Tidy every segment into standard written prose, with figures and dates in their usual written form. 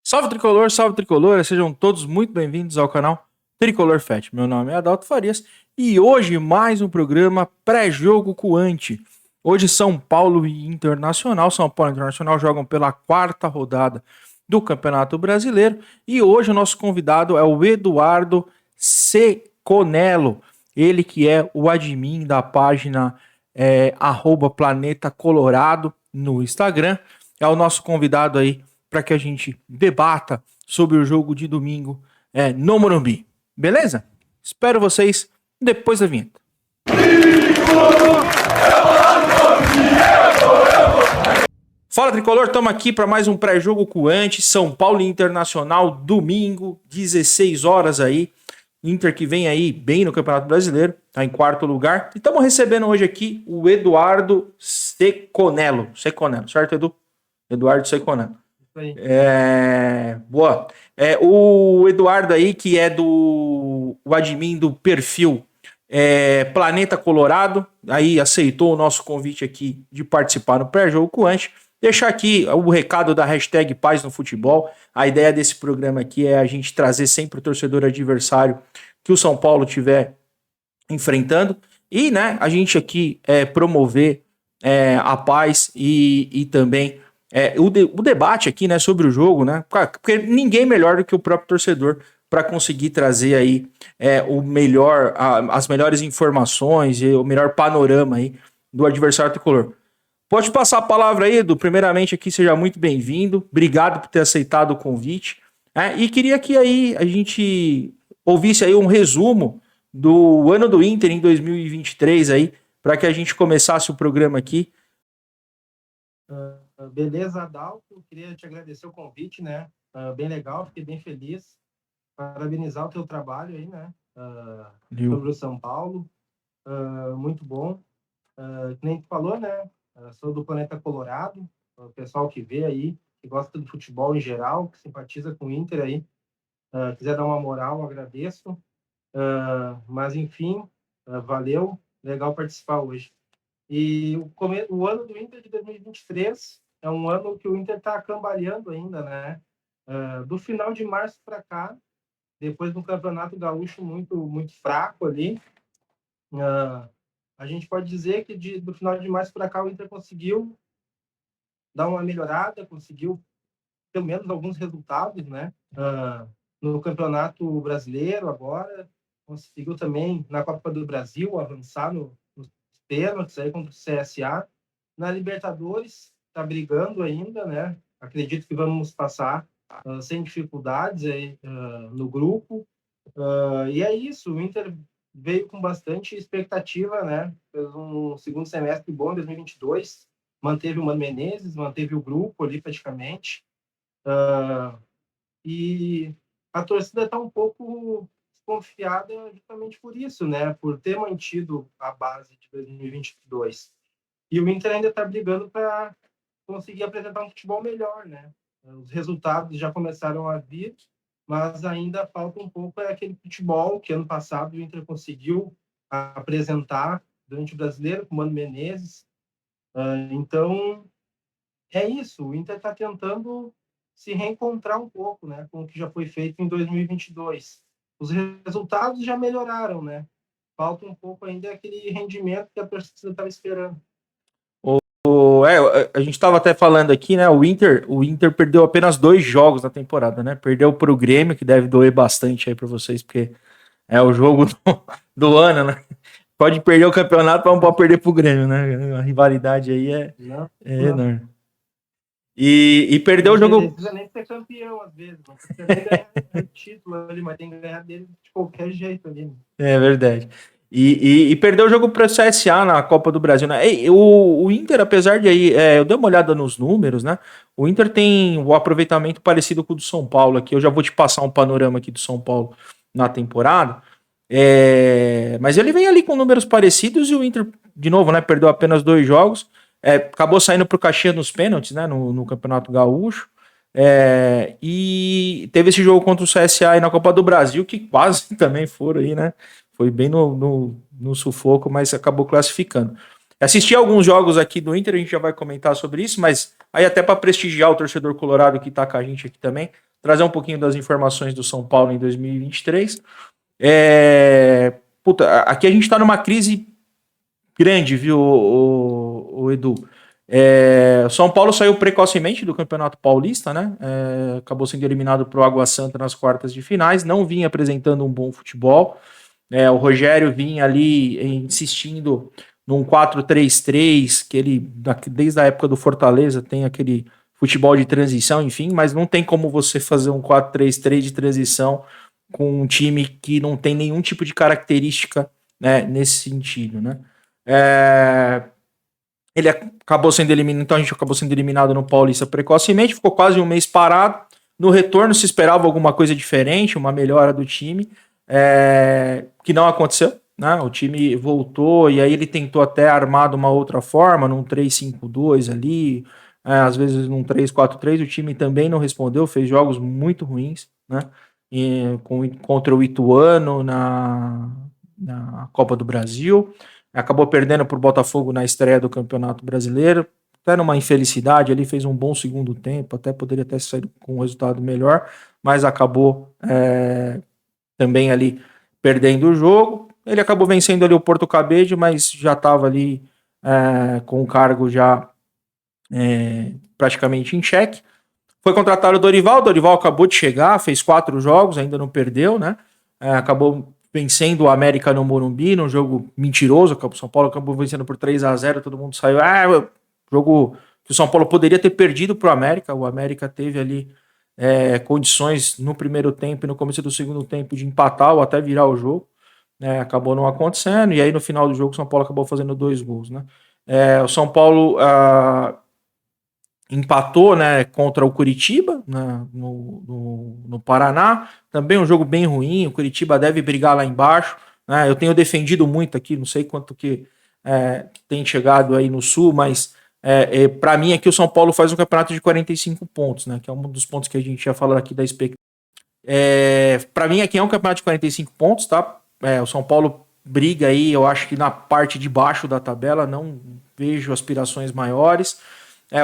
Salve Tricolor, sejam todos muito bem-vindos ao canal Tricolor Fat. Meu nome é Adalto Farias e hoje mais um programa pré-jogo coante. Hoje São Paulo e Internacional. São Paulo e Internacional jogam pela quarta rodada do Campeonato Brasileiro e hoje o nosso convidado é o Eduardo Ceconello, ele que é o admin da página @Planeta Colorado no Instagram. É o nosso convidado aí para que a gente debata sobre o jogo de domingo no Morumbi. Beleza? Espero vocês depois da vinheta. Fala Tricolor, estamos aqui para mais um pré-jogo coante. São Paulo e Internacional, domingo, 16 horas aí. Inter que vem aí bem no Campeonato Brasileiro, tá em quarto lugar. E estamos recebendo hoje aqui o Eduardo Ceconello. Ceconello, certo, Edu? Eduardo Ceconello. Boa. O Eduardo aí, que é o admin do perfil Planeta Colorado, aí aceitou o nosso convite aqui de participar no pré-jogo coante. Deixar aqui o recado da hashtag Paz no Futebol. A ideia desse programa aqui é a gente trazer sempre o torcedor adversário que o São Paulo estiver enfrentando e, né, a gente aqui promover a paz e também o debate aqui, né, sobre o jogo, né, porque ninguém melhor do que o próprio torcedor para conseguir trazer aí o melhor, as melhores informações e o melhor panorama aí do adversário tricolor. Pode passar a palavra aí, Edu. Primeiramente aqui, seja muito bem-vindo. Obrigado por ter aceitado o convite. E queria que aí a gente ouvisse aí um resumo do ano do Inter em 2023 aí, para que a gente começasse o programa aqui. Beleza, Adalto. Queria te agradecer o convite, né? Bem legal, fiquei bem feliz. Parabenizar o teu trabalho aí, né? Sobre o São Paulo. Muito bom. Que nem tu falou, né? Sou do Planeta Colorado. O pessoal que vê aí, que gosta do futebol em geral, que simpatiza com o Inter aí. Quiser dar uma moral, agradeço. Mas, enfim, valeu. Legal participar hoje. E o ano do Inter de 2023 é um ano que o Inter está cambaleando ainda, né? Do final de março para cá, depois do Campeonato Gaúcho muito fraco ali, a gente pode dizer que do final de março para cá o Inter conseguiu dar uma melhorada, conseguiu pelo menos alguns resultados, né? No Campeonato Brasileiro agora, conseguiu também na Copa do Brasil avançar nos pênaltis aí contra o CSA. Na Libertadores está brigando ainda, né? Acredito que vamos passar sem dificuldades aí no grupo. E é isso, o Inter veio com bastante expectativa, né? Fez um segundo semestre bom em 2022, manteve o Mano Menezes, manteve o grupo ali praticamente. E a torcida está um pouco desconfiada justamente por isso, né? Por ter mantido a base de 2022. E o Inter ainda está brigando para conseguir apresentar um futebol melhor, né? Os resultados já começaram a vir, mas ainda falta um pouco aquele futebol que ano passado o Inter conseguiu apresentar durante o Brasileiro com o Mano Menezes. Então, é isso. O Inter está tentando se reencontrar um pouco, né, com o que já foi feito em 2022. Os resultados já melhoraram, né? Falta um pouco ainda aquele rendimento que a torcida estava esperando. A gente estava até falando aqui, né? O Inter perdeu apenas 2 jogos na temporada, né? Perdeu para o Grêmio, que deve doer bastante aí para vocês, porque é o jogo do ano, né? Pode perder o campeonato, mas não pode perder para o Grêmio, né? A rivalidade aí é enorme. E perdeu o jogo. Não precisa nem ser campeão, às vezes. Não precisa nem ganhar o título ali, mas tem que ganhar dele de qualquer jeito ali. É verdade. E perdeu o jogo para o CSA na Copa do Brasil, né? O Inter, apesar de aí, eu dei uma olhada nos números, né? O Inter tem o aproveitamento parecido com o do São Paulo aqui. Eu já vou te passar um panorama aqui do São Paulo na temporada. Mas ele vem ali com números parecidos e o Inter, de novo, né? Perdeu apenas 2 jogos. Acabou saindo para o Caxias nos pênaltis, né? No Campeonato Gaúcho. E teve esse jogo contra o CSA aí na Copa do Brasil, que quase também foram aí, né? Foi bem no sufoco, mas acabou classificando. Assisti alguns jogos aqui do Inter, a gente já vai comentar sobre isso, mas aí até para prestigiar o torcedor colorado que tá com a gente aqui também, trazer um pouquinho das informações do São Paulo em 2023. Aqui a gente está numa crise grande, viu, o Edu? O São Paulo saiu precocemente do Campeonato Paulista, né? Acabou sendo eliminado para o Água Santa nas quartas de finais, não vinha apresentando um bom futebol. O Rogério vinha ali insistindo num 4-3-3, que ele, desde a época do Fortaleza, tem aquele futebol de transição, enfim, mas não tem como você fazer um 4-3-3 de transição com um time que não tem nenhum tipo de característica, né, nesse sentido, né? Ele acabou sendo eliminado, então a gente acabou sendo eliminado no Paulista precocemente, ficou quase um mês parado. No retorno se esperava alguma coisa diferente, uma melhora do time, que não aconteceu, né? O time voltou e aí ele tentou até armar de uma outra forma, num 3-5-2 ali, às vezes num 3-4-3, o time também não respondeu, fez jogos muito ruins, né? Contra o Ituano na Copa do Brasil, acabou perdendo para o Botafogo na estreia do Campeonato Brasileiro, até numa infelicidade, ele fez um bom segundo tempo, até poderia ter saído com um resultado melhor, mas acabou também ali perdendo o jogo. Ele acabou vencendo ali o Porto Cabede, mas já estava ali com o cargo já praticamente em xeque. Foi contratado o Dorival acabou de chegar, fez 4 jogos, ainda não perdeu, né? Acabou vencendo o América no Morumbi, num jogo mentiroso, o São Paulo acabou vencendo por 3-0, todo mundo saiu, jogo que o São Paulo poderia ter perdido para o América teve ali condições no primeiro tempo e no começo do segundo tempo de empatar ou até virar o jogo, né? Acabou não acontecendo, e aí no final do jogo o São Paulo acabou fazendo 2 gols, né? O São Paulo empatou, né, contra o Curitiba, né, no Paraná, também um jogo bem ruim, o Curitiba deve brigar lá embaixo, né? Eu tenho defendido muito aqui, não sei quanto que tem chegado aí no Sul, mas para mim aqui o São Paulo faz um campeonato de 45 pontos, né, que é um dos pontos que a gente já falou aqui da expectativa. Para mim aqui é um campeonato de 45 pontos, tá? O São Paulo briga aí, eu acho que na parte de baixo da tabela, não vejo aspirações maiores.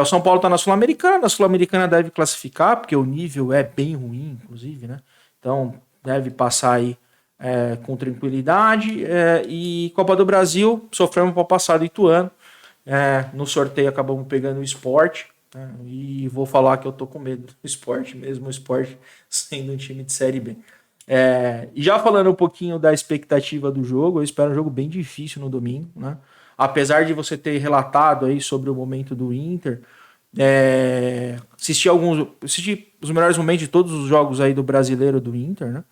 O São Paulo está na Sul-Americana, a Sul-Americana deve classificar, porque o nível é bem ruim, inclusive, né? Então deve passar aí com tranquilidade. E Copa do Brasil, sofremos para passar do Ituano. No sorteio acabamos pegando o Sport. E vou falar que eu tô com medo do Sport, mesmo o Sport sendo um time de Série B. E já falando um pouquinho da expectativa do jogo, eu espero um jogo bem difícil no domingo, né? Apesar de você ter relatado aí sobre o momento do Inter, assisti os melhores momentos de todos os jogos aí do Brasileiro do Inter, né?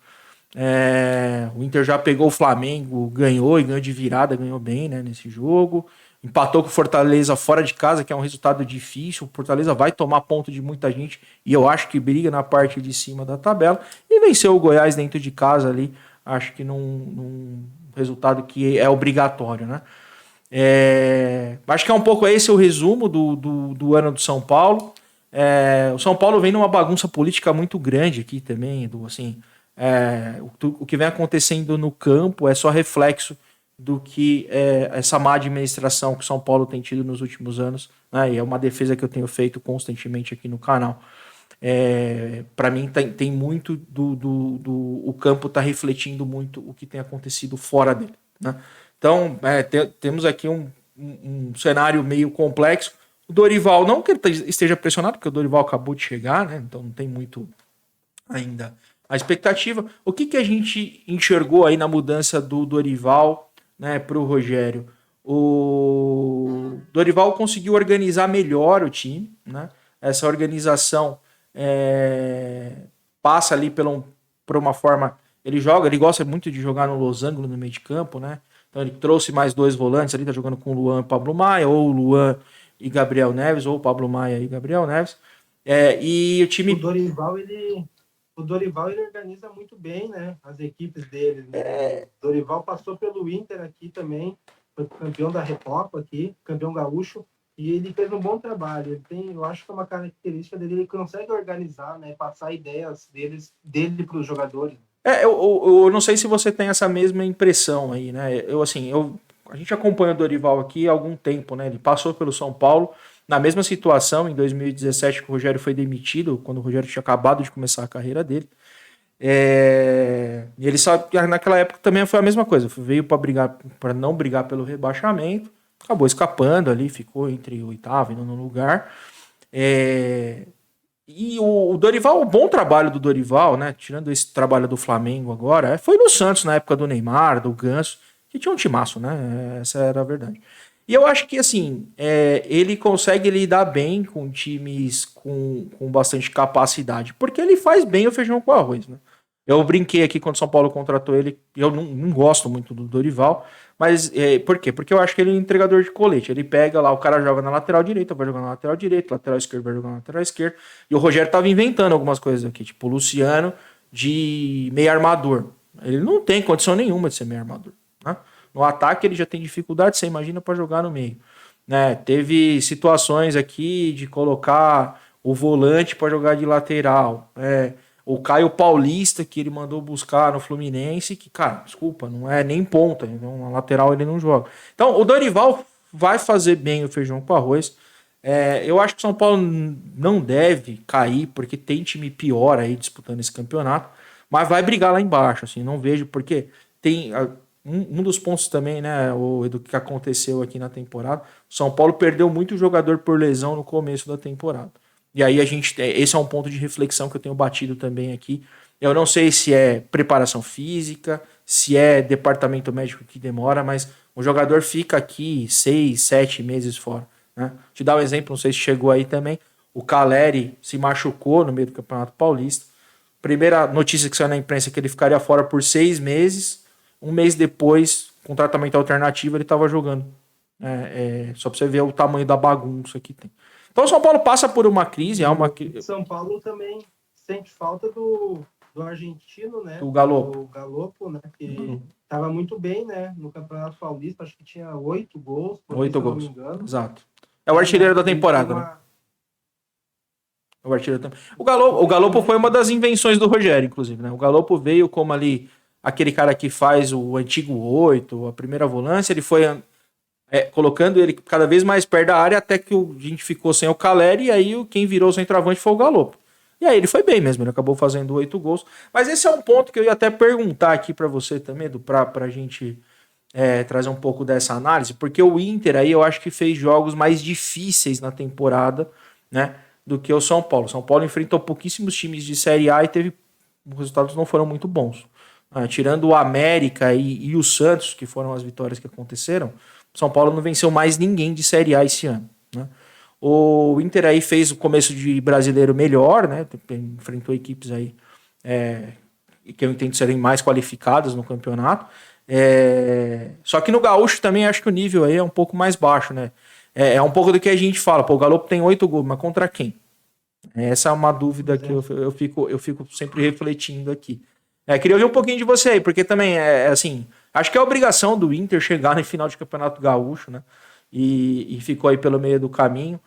O Inter já pegou o Flamengo, ganhou e ganhou de virada, ganhou bem, né, nesse jogo. Empatou com o Fortaleza fora de casa, que é um resultado difícil. O Fortaleza vai tomar ponto de muita gente e eu acho que briga na parte de cima da tabela. E venceu o Goiás dentro de casa ali, acho que num resultado que é obrigatório, né? Acho que é um pouco esse o resumo do ano do São Paulo. O São Paulo vem numa bagunça política muito grande aqui também, o que vem acontecendo no campo é só reflexo do que essa má administração que o São Paulo tem tido nos últimos anos, né? E é uma defesa que eu tenho feito constantemente aqui no canal. Para mim tem muito o campo está refletindo muito o que tem acontecido fora dele, né? Então temos aqui um cenário meio complexo. O Dorival, não que ele esteja pressionado, porque o Dorival acabou de chegar, né? Então não tem muito ainda a expectativa. O que a gente enxergou aí na mudança do Dorival, né, para o Rogério? O Dorival conseguiu organizar melhor o time, né? Essa organização passa ali por uma forma. Ele gosta muito de jogar no losango no meio de campo, né? Então ele trouxe mais 2 volantes ali, tá jogando com o Luan e Pablo Maia, ou o Luan e Gabriel Neves, ou o Pablo Maia e Gabriel Neves. E o time. O Dorival ele organiza muito bem, né? As equipes dele. Né? O Dorival passou pelo Inter aqui também, foi campeão da Recopa aqui, campeão gaúcho, e ele fez um bom trabalho. Eu acho que é uma característica dele, ele consegue organizar, né? Passar ideias dele para os jogadores. Eu não sei se você tem essa mesma impressão aí, né? A gente acompanha o Dorival aqui há algum tempo, né? Ele passou pelo São Paulo, na mesma situação em 2017 que o Rogério foi demitido, quando o Rogério tinha acabado de começar a carreira dele. E ele sabe que naquela época também foi a mesma coisa, veio para não brigar pelo rebaixamento, acabou escapando ali, ficou entre o oitavo e nono lugar. E o Dorival, o bom trabalho do Dorival, né? Tirando esse trabalho do Flamengo agora, foi no Santos, na época do Neymar, do Ganso, que tinha um timaço, né? Essa era a verdade. E eu acho que, assim, ele consegue lidar bem com times com bastante capacidade, porque ele faz bem o feijão com arroz, né? Eu brinquei aqui quando o São Paulo contratou ele, eu não gosto muito do Dorival, mas por quê? Porque eu acho que ele é um entregador de colete. Ele pega lá, o cara joga na lateral direita, vai jogar na lateral direita, lateral esquerdo vai jogar na lateral esquerda. E o Rogério tava inventando algumas coisas aqui, tipo o Luciano de meio armador. Ele não tem condição nenhuma de ser meio armador, né? No ataque ele já tem dificuldade, você imagina para jogar no meio, né? Teve situações aqui de colocar o volante para jogar de lateral, o Caio Paulista, que ele mandou buscar no Fluminense, que, cara, desculpa, não é nem ponta, então na lateral ele não joga. Então, o Dorival vai fazer bem o feijão com arroz. Eu acho que o São Paulo não deve cair, porque tem time pior aí disputando esse campeonato, mas vai brigar lá embaixo, assim, não vejo, porque tem um dos pontos também, né, do que aconteceu aqui na temporada, o São Paulo perdeu muito jogador por lesão no começo da temporada. E aí esse é um ponto de reflexão que eu tenho batido também aqui. Eu não sei se é preparação física, se é departamento médico que demora, mas o jogador fica aqui 6, 7 meses fora, né? Te dar um exemplo, não sei se chegou aí também. O Caleri se machucou no meio do Campeonato Paulista. Primeira notícia que saiu na imprensa é que ele ficaria fora por 6 meses. Um mês depois, com tratamento alternativo, ele estava jogando. Só para você ver o tamanho da bagunça que tem. Então o São Paulo passa por uma crise. São Paulo também sente falta do argentino, né? O Galopo. O Galopo, né? Que estava muito bem, né? No Campeonato Paulista, acho que tinha 8 gols, por 8 se gols. não me engano. Exato. É o artilheiro da temporada, né? O Galopo foi uma das invenções do Rogério, inclusive, né? O Galopo veio como ali aquele cara que faz o antigo 8, a primeira volância, ele foi colocando ele cada vez mais perto da área até que a gente ficou sem o Caleri e aí quem virou o centroavante foi o Galopo. E aí ele foi bem mesmo, ele acabou fazendo 8 gols. Mas esse é um ponto que eu ia até perguntar aqui para você também, Edu, pra gente trazer um pouco dessa análise, porque o Inter aí eu acho que fez jogos mais difíceis na temporada, né, do que o São Paulo. O São Paulo enfrentou pouquíssimos times de Série A e os resultados não foram muito bons. Tirando o América e o Santos, que foram as vitórias que aconteceram, São Paulo não venceu mais ninguém de Série A esse ano, né? O Inter aí fez o começo de brasileiro melhor, né? Enfrentou equipes aí que eu entendo serem mais qualificadas no campeonato. Só que no Gaúcho também acho que o nível aí é um pouco mais baixo, né? É um pouco do que a gente fala, pô, o Galopo tem 8 gols, mas contra quem? Essa é uma dúvida que eu fico sempre refletindo aqui. Queria ouvir um pouquinho de você aí, porque também assim, acho que é obrigação do Inter chegar no final de Campeonato Gaúcho, né? E ficou aí pelo meio do caminho.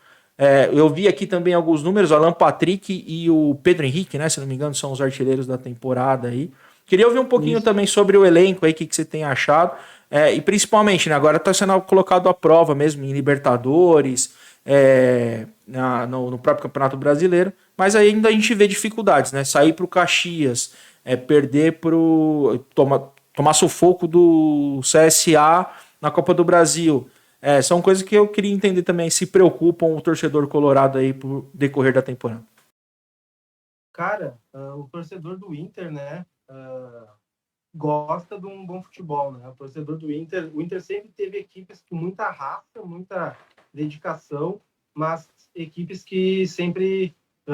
Eu vi aqui também alguns números, o Alan Patrick e o Pedro Henrique, né? Se não me engano, são os artilheiros da temporada aí. Queria ouvir um pouquinho também sobre o elenco aí, o que você tem achado. E principalmente, né? Agora está sendo colocado à prova mesmo em Libertadores, no próprio Campeonato Brasileiro, mas ainda a gente vê dificuldades, né? Sair para o Caxias, perder tomar sufoco do CSA na Copa do Brasil. São coisas que eu queria entender também, se preocupam o torcedor colorado aí por decorrer da temporada. Cara, o torcedor do Inter, né, gosta de um bom futebol, né? O torcedor do Inter, o Inter sempre teve equipes com muita raça, muita dedicação, mas equipes que sempre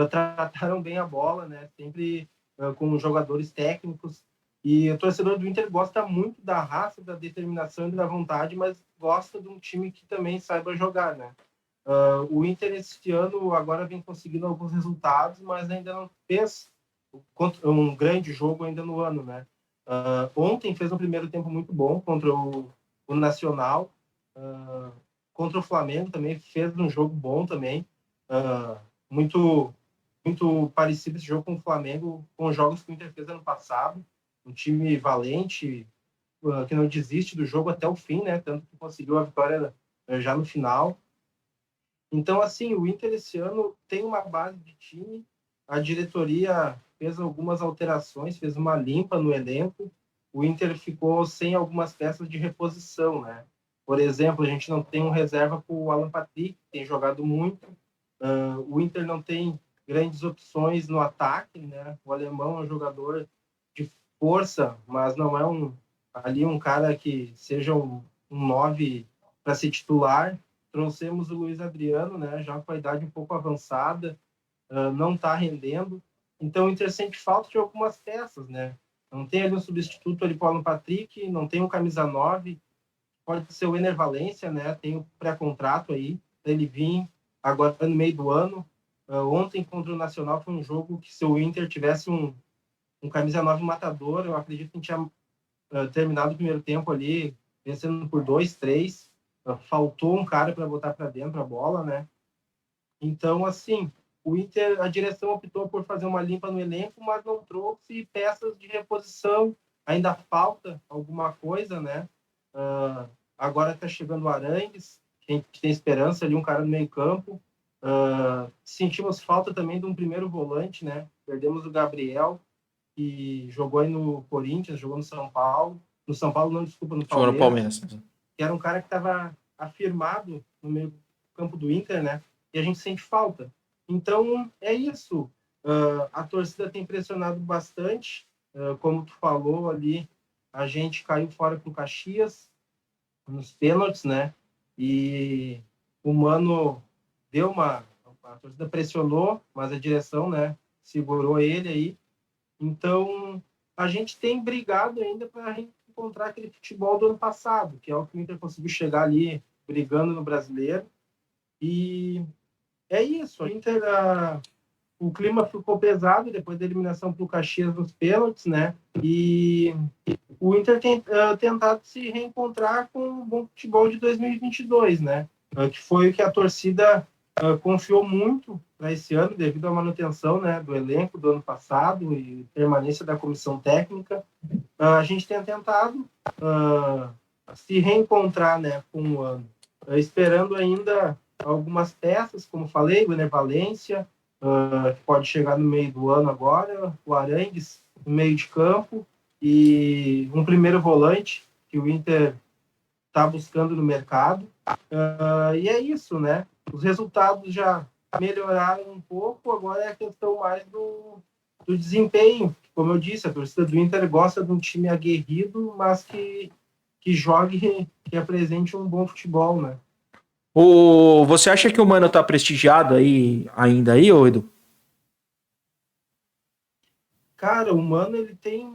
trataram bem a bola, né? Sempre com jogadores técnicos. E o torcedor do Inter gosta muito da raça, da determinação e da vontade, mas gosta de um time que também saiba jogar, né? O Inter esse ano agora vem conseguindo alguns resultados, mas ainda não fez um grande jogo ainda no ano, né? Ontem fez um primeiro tempo muito bom contra o Nacional, contra o Flamengo também fez um jogo bom também, muito parecido esse jogo com o Flamengo, com os jogos que o Inter fez ano passado, um time valente, que não desiste do jogo até o fim, né? Tanto que conseguiu a vitória já no final. Então, assim, o Inter esse ano tem uma base de time, a diretoria fez algumas alterações, fez uma limpa no elenco, o Inter ficou sem algumas peças de reposição, né? Por exemplo, a gente não tem um reserva para o Alan Patrick, que tem jogado muito, o Inter não tem grandes opções no ataque, né? O alemão é um jogador de força, mas não é um cara que seja um 9 para ser titular. Trouxemos o Luiz Adriano, né? Já com a idade um pouco avançada, não está rendendo. Então o Inter sente falta de algumas peças, né? Não tem ali um substituto ali para o Alan Patrick, não tem um camisa 9, pode ser o Ener Valencia, né? Tem o pré-contrato aí, ele vir agora no meio do ano. Ontem contra o Nacional foi um jogo que se o Inter tivesse um camisa 9 matador, eu acredito que a gente tinha terminado o primeiro tempo ali vencendo por 2-3. Faltou um cara para botar para dentro a bola, né? Então, assim, o Inter, a direção optou por fazer uma limpa no elenco, mas não trouxe peças de reposição. Ainda falta alguma coisa, né? Agora está chegando o Arangues, que a gente tem esperança ali, um cara no meio campo. Sentimos falta também de um primeiro volante, né? Perdemos o Gabriel, que jogou aí no Corinthians, jogou no São Paulo. No São Paulo, não, desculpa, no Jogou no Palmeiras. Palmeiras. Que era um cara que estava afirmado no meio campo do Inter, né? E a gente sente falta. Então, é isso. A torcida tem pressionado bastante. Como tu falou ali, a gente caiu fora com o Caxias nos pênaltis, né? E o Mano deu uma... A torcida pressionou, mas a direção, né? Segurou ele aí. Então, a gente tem brigado ainda para encontrar aquele futebol do ano passado, que é o que o Inter conseguiu chegar ali brigando no Brasileiro. E é isso. O clima ficou pesado depois da eliminação para o Caxias nos pênaltis, né? E o Inter tem tentado se reencontrar com o bom futebol de 2022, né? Que foi o que a torcida confiou muito para esse ano, devido à manutenção, né, do elenco do ano passado e permanência da comissão técnica. A gente tem tentado se reencontrar, né, com o ano, esperando ainda algumas peças, como falei, o Ener Valencia, que pode chegar no meio do ano agora, o Arangues no meio de campo, e um primeiro volante que o Inter está buscando no mercado. E é isso, né? Os resultados já melhoraram um pouco, agora é a questão mais do desempenho. Como eu disse, a torcida do Inter gosta de um time aguerrido, mas que jogue, que apresente um bom futebol, né? Você acha que o Mano tá prestigiado aí ainda aí, ô Edu? Cara, o Mano, ele tem...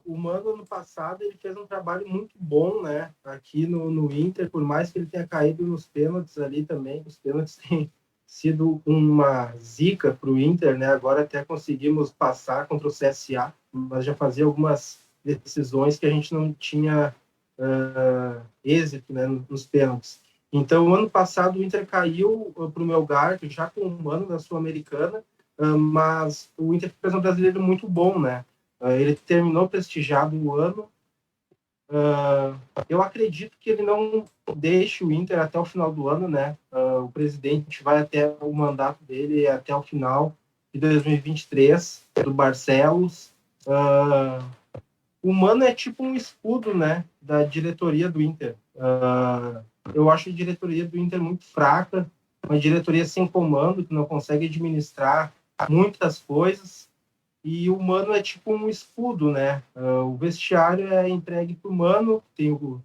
o Mano, ano passado, ele fez um trabalho muito bom, né? Aqui no Inter, por mais que ele tenha caído nos pênaltis ali também, os pênaltis têm sido uma zica para o Inter, né? Agora até conseguimos passar contra o CSA, mas já fazia algumas decisões que a gente não tinha êxito, né, nos pênaltis. Então, ano passado, o Inter caiu para o Melgar, já com o Mano na Sul-Americana, mas o Inter fez um brasileiro muito bom, né? Ele terminou prestigiado o ano. Eu acredito que ele não deixe o Inter até o final do ano, né? O presidente vai até o mandato dele até o final de 2023, do Barcelos. O Mano é tipo um escudo, né, da diretoria do Inter. Eu acho a diretoria do Inter muito fraca, uma diretoria sem comando, que não consegue administrar muitas coisas, e o Mano é tipo um escudo, né? O vestiário é entregue para o Mano, tem o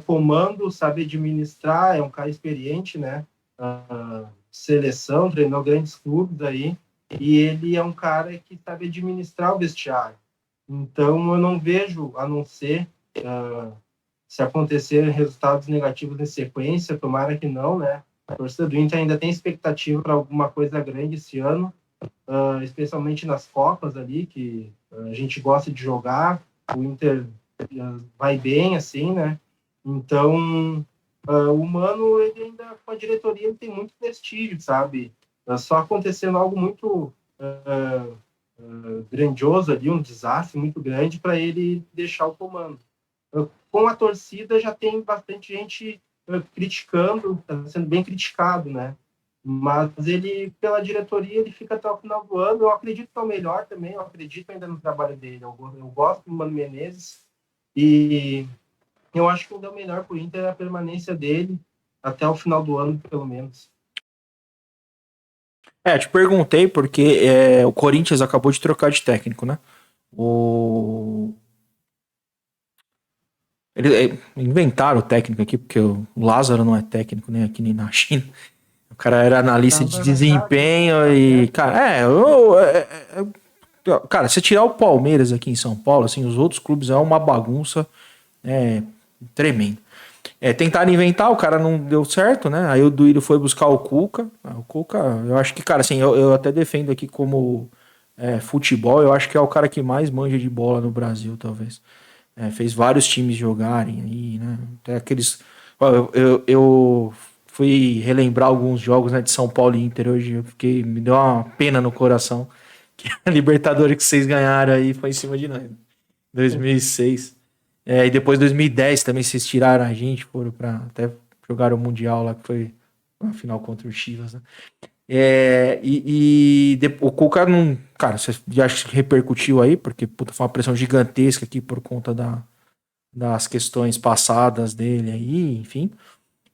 comando, sabe administrar, é um cara experiente, né? Seleção, treinou grandes clubes aí, e ele é um cara que sabe administrar o vestiário. Então, eu não vejo, a não ser se acontecer resultados negativos em sequência, tomara que não, né? A torcida do Inter ainda tem expectativa para alguma coisa grande esse ano, especialmente nas Copas ali, que a gente gosta de jogar, o Inter vai bem, assim, né? Então, o Mano, ele ainda, com a diretoria, ele tem muito prestígio, sabe? Só acontecendo algo muito grandioso ali, um desastre muito grande para ele deixar o comando. Com a torcida já tem bastante gente criticando, está sendo bem criticado, né? Mas ele, pela diretoria, ele fica até o final do ano. Eu acredito que é o melhor também, eu acredito ainda no trabalho dele. Eu gosto do Mano Menezes e eu acho que o melhor para o Inter é a permanência dele até o final do ano, pelo menos. Te perguntei porque o Corinthians acabou de trocar de técnico, né? O... Inventaram o técnico aqui, porque o Lázaro não é técnico nem aqui nem na China. O cara era analista de desempenho e, cara, cara, se tirar o Palmeiras aqui em São Paulo, assim, os outros clubes é uma bagunça tremenda. Tentaram inventar, o cara não deu certo, né? Aí o Duílio foi buscar o Cuca. O Cuca, eu acho que, cara, assim, eu até defendo aqui como futebol, eu acho que é o cara que mais manja de bola no Brasil, talvez. Fez vários times jogarem aí, né? Até aqueles. Eu fui relembrar alguns jogos, né, de São Paulo e Inter hoje, me deu uma pena no coração que a Libertadores que vocês ganharam aí foi em cima de nós. 2006. E depois 2010 também vocês tiraram a gente, foram para até jogar o Mundial lá, que foi a final contra o Chivas, né? O Cuca não. Cara, você já repercutiu aí, porque puta, foi uma pressão gigantesca aqui por conta das questões passadas dele aí, enfim.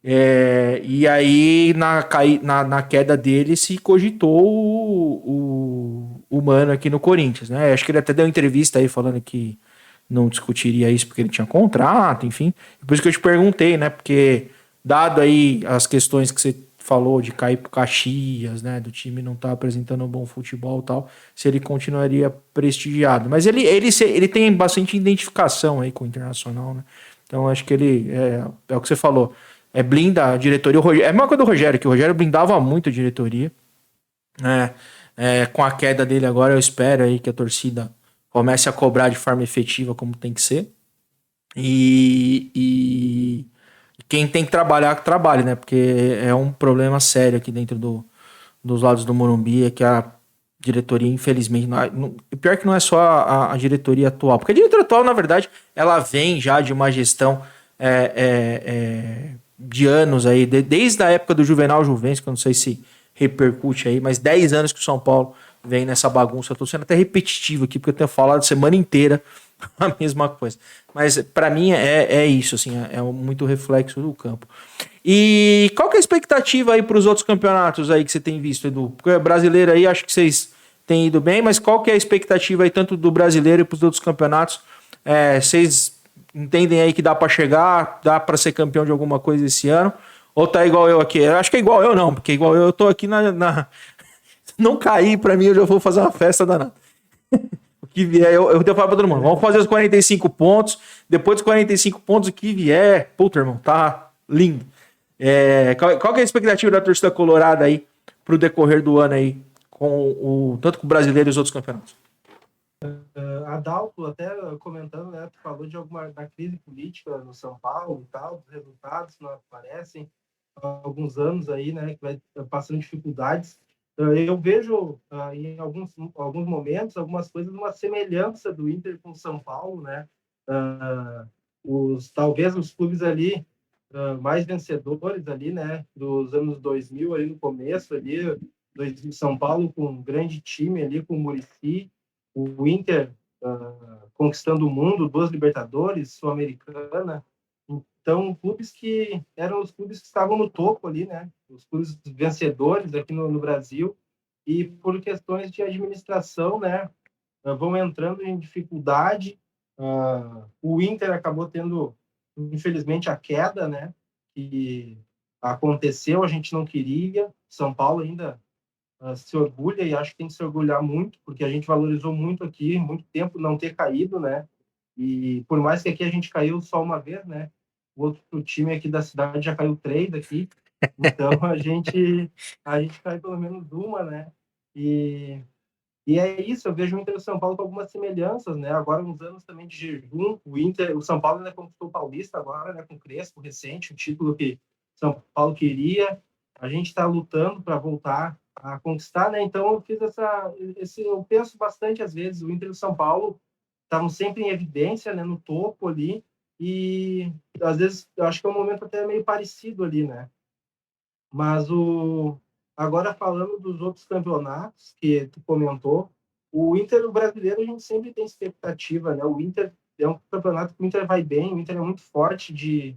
E aí, na queda dele, se cogitou o Mano aqui no Corinthians, né? Acho que ele até deu uma entrevista aí falando que não discutiria isso porque ele tinha contrato, enfim. Por isso que eu te perguntei, né? Porque, dado aí as questões que você falou de cair pro Caxias, né? Do time não estar apresentando um bom futebol e tal, se ele continuaria prestigiado. Mas ele tem bastante identificação aí com o Internacional, né? Então, acho que ele, é o que você falou, blinda a diretoria. É a mesma coisa do Rogério, que o Rogério blindava muito a diretoria. Com a queda dele agora, eu espero aí que a torcida comece a cobrar de forma efetiva como tem que ser. E quem tem que trabalhar, que trabalhe, né? Porque é um problema sério aqui dentro dos lados do Morumbi, é que a diretoria, infelizmente, pior que não é só a diretoria atual, porque a diretoria atual, na verdade, ela vem já de uma gestão de anos aí, desde a época do Juvenal Juvencio, que eu não sei se repercute aí, mas 10 anos que o São Paulo vem nessa bagunça. Eu tô sendo até repetitivo aqui, porque eu tenho falado a semana inteira a mesma coisa. Mas para mim é isso, assim, é muito reflexo do campo. E qual que é a expectativa aí para os outros campeonatos aí que você tem visto, Edu? Porque brasileiro aí, acho que vocês têm ido bem, mas qual que é a expectativa aí tanto do brasileiro e para os outros campeonatos? Vocês entendem aí que dá para chegar, dá para ser campeão de alguma coisa esse ano? Ou tá igual eu aqui? Eu acho que é igual eu não, porque igual eu tô aqui não cair pra mim, eu já vou fazer uma festa danada. O que vier, eu devo falar pra todo mundo, vamos fazer os 45 pontos, depois dos 45 pontos, o que vier, puta, irmão, tá lindo. Qual que é a expectativa da torcida colorada aí pro decorrer do ano aí, tanto com o brasileiro e os outros campeonatos? Adalto, até comentando, né, tu falou da crise política no São Paulo e tal, dos resultados que não aparecem há alguns anos aí, né, que vai passando dificuldades. Eu vejo em alguns momentos algumas coisas, uma semelhança do Inter com o São Paulo, né? Talvez os clubes ali mais vencedores ali, né, dos anos 2000 ali no começo ali, São Paulo com um grande time ali com o Muricy, o Inter conquistando o mundo, 2 Libertadores, Sul-Americana. Então, clubes que eram os clubes que estavam no topo ali, né? Os clubes vencedores aqui no Brasil. E por questões de administração, né? Vão entrando em dificuldade. O Inter acabou tendo, infelizmente, a queda, né? Que aconteceu, a gente não queria. São Paulo ainda se orgulha e acho que tem que se orgulhar muito, porque a gente valorizou muito aqui, muito tempo não ter caído, né? E por mais que aqui a gente caiu só uma vez, né? O outro time aqui da cidade já caiu 3 aqui, então a gente caiu pelo menos uma, né? E é isso, eu vejo o Inter e o São Paulo com algumas semelhanças, né? Agora, uns anos também de jejum, o São Paulo ainda conquistou o Paulista agora, né? Com o Crespo, recente, um título que o São Paulo queria. A gente está lutando para voltar a conquistar, né? Então, eu fiz eu penso bastante às vezes, o Inter e o São Paulo estavam sempre em evidência, né? No topo ali, e às vezes eu acho que é um momento até meio parecido ali, né? Mas agora falando dos outros campeonatos que tu comentou, o Inter, o brasileiro, a gente sempre tem expectativa, né? O Inter é um campeonato que o Inter vai bem, o Inter é muito forte de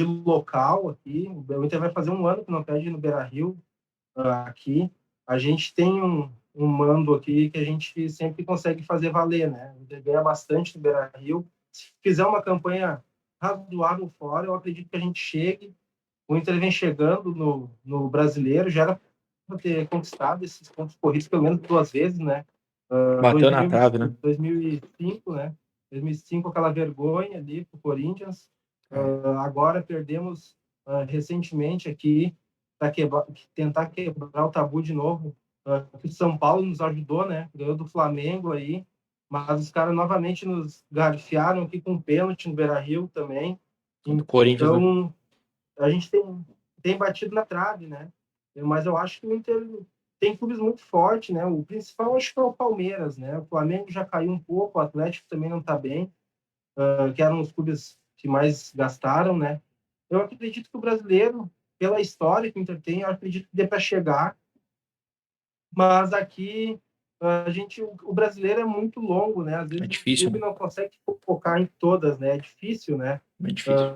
local aqui. O Inter vai fazer um ano que não perde no Beira-Rio aqui. A gente tem um mando aqui que a gente sempre consegue fazer valer, né? O Inter ganha bastante no Beira-Rio. Se fizer uma campanha razoável fora, eu acredito que a gente chegue. O Inter vem chegando no brasileiro, já era para ter conquistado esses pontos corridos pelo menos 2 vezes, né? Bateu na trave, né? 2005, né? 2005, aquela vergonha ali para o Corinthians. É. Agora perdemos recentemente aqui para tentar quebrar o tabu de novo. O São Paulo nos ajudou, né? Ganhou do Flamengo aí, mas os caras novamente nos garfiaram aqui com um pênalti no Beira-Rio também. Do Corinthians, né? Então, a gente tem batido na trave, né? Mas eu acho que o Inter tem clubes muito fortes, né? O principal acho que é o Palmeiras, né? O Flamengo já caiu um pouco, o Atlético também não está bem, que eram os clubes que mais gastaram, né? Eu acredito que o brasileiro, pela história que o Inter tem, eu acredito que dê para chegar, mas aqui o brasileiro é muito longo, né? Às É vezes o difícil, clube né? não consegue focar em todas, né? É difícil, né? É difícil.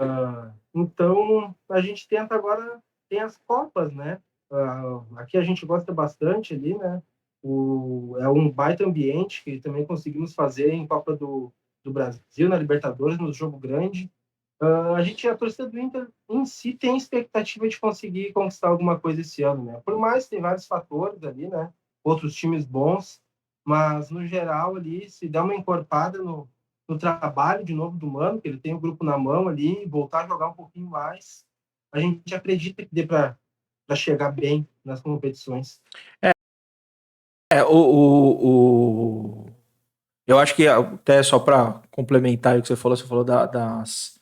Então a gente tenta agora tem as copas, né? Aqui a gente gosta bastante ali, né? É um baita ambiente que também conseguimos fazer em Copa do Brasil, na Libertadores, no jogo grande. A torcida do Inter em si tem expectativa de conseguir conquistar alguma coisa esse ano, né? Por mais que tem vários fatores ali, né? Outros times bons, mas no geral ali, se der uma encorpada no trabalho de novo do Mano, que ele tem o grupo na mão ali, voltar a jogar um pouquinho mais, a gente acredita que dê para chegar bem nas competições. É, eu acho que até só para complementar o que você falou das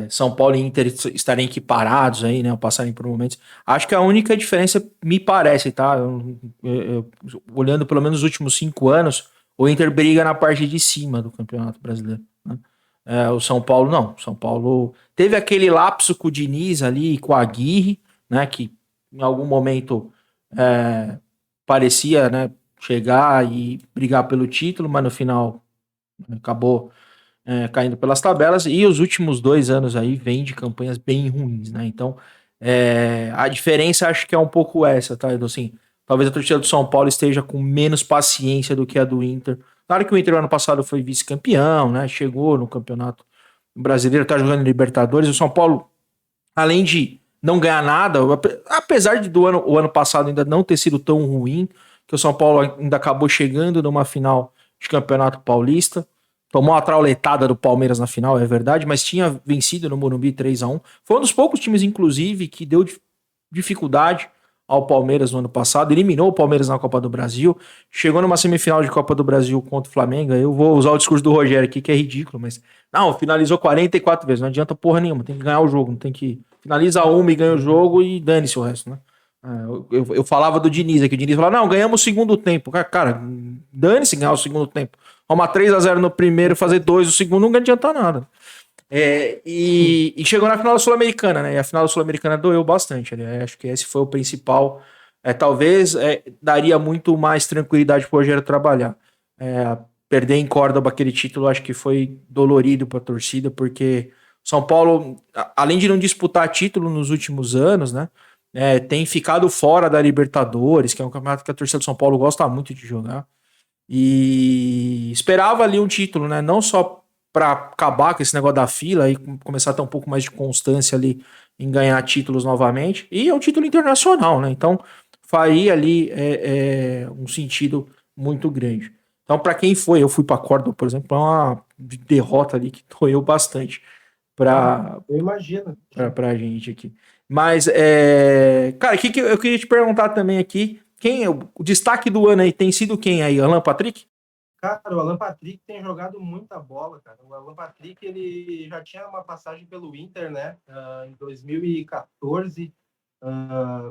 São Paulo e Inter estarem equiparados aí, né, passarem por momentos. Acho que a única diferença, me parece, tá? Olhando pelo menos os últimos 5 anos, o Inter briga na parte de cima do Campeonato Brasileiro, né? O São Paulo não. São Paulo teve aquele lapso com o Diniz ali, com a Aguirre, né, que em algum momento parecia, né, chegar e brigar pelo título, mas no final acabou caindo pelas tabelas, e os últimos 2 anos aí vem de campanhas bem ruins, né? Então, a diferença acho que é um pouco essa, tá? Então, assim, talvez a torcida do São Paulo esteja com menos paciência do que a do Inter. Claro que o Inter ano passado foi vice-campeão, né? Chegou no campeonato brasileiro, tá jogando em Libertadores. O São Paulo, além de não ganhar nada, apesar de o ano passado ainda não ter sido tão ruim, que o São Paulo ainda acabou chegando numa final de Campeonato Paulista. Tomou a trauletada do Palmeiras na final, é verdade, mas tinha vencido no Morumbi 3-1. Foi um dos poucos times, inclusive, que deu dificuldade ao Palmeiras no ano passado. Eliminou o Palmeiras na Copa do Brasil. Chegou numa semifinal de Copa do Brasil contra o Flamengo. Eu vou usar o discurso do Rogério aqui, que é ridículo, mas. Não, finalizou 44 vezes. Não adianta porra nenhuma. Tem que ganhar o jogo. Não tem que. Finaliza uma e ganha o jogo e dane-se o resto, né? Eu falava do Diniz aqui. O Diniz falava: não, ganhamos o segundo tempo. Cara, dane-se ganhar o segundo tempo. Arrumar 3-0 no primeiro, fazer 2 no segundo, não adianta nada. E chegou na final da Sul-Americana, né? E a final da Sul-Americana doeu bastante. Né? Acho que esse foi o principal. Talvez daria muito mais tranquilidade pro Rogério trabalhar. Perder em Córdoba aquele título, acho que foi dolorido para a torcida, porque São Paulo, além de não disputar título nos últimos anos, né? Tem ficado fora da Libertadores, que é um campeonato que a torcida do São Paulo gosta muito de jogar. E esperava ali um título, né? Não só para acabar com esse negócio da fila e começar a ter um pouco mais de constância ali em ganhar títulos novamente. E é um título internacional, né? Então faria ali um sentido muito grande. Então, para quem foi, eu fui para Córdoba, por exemplo, é uma derrota ali que doeu bastante para Eu imagino. pra gente aqui. Mas, cara, que eu queria te perguntar também aqui, quem o destaque do ano aí tem sido quem aí? Alan Patrick? Cara, o Alan Patrick tem jogado muita bola, cara. O Alan Patrick, ele já tinha uma passagem pelo Inter, né? Em 2014,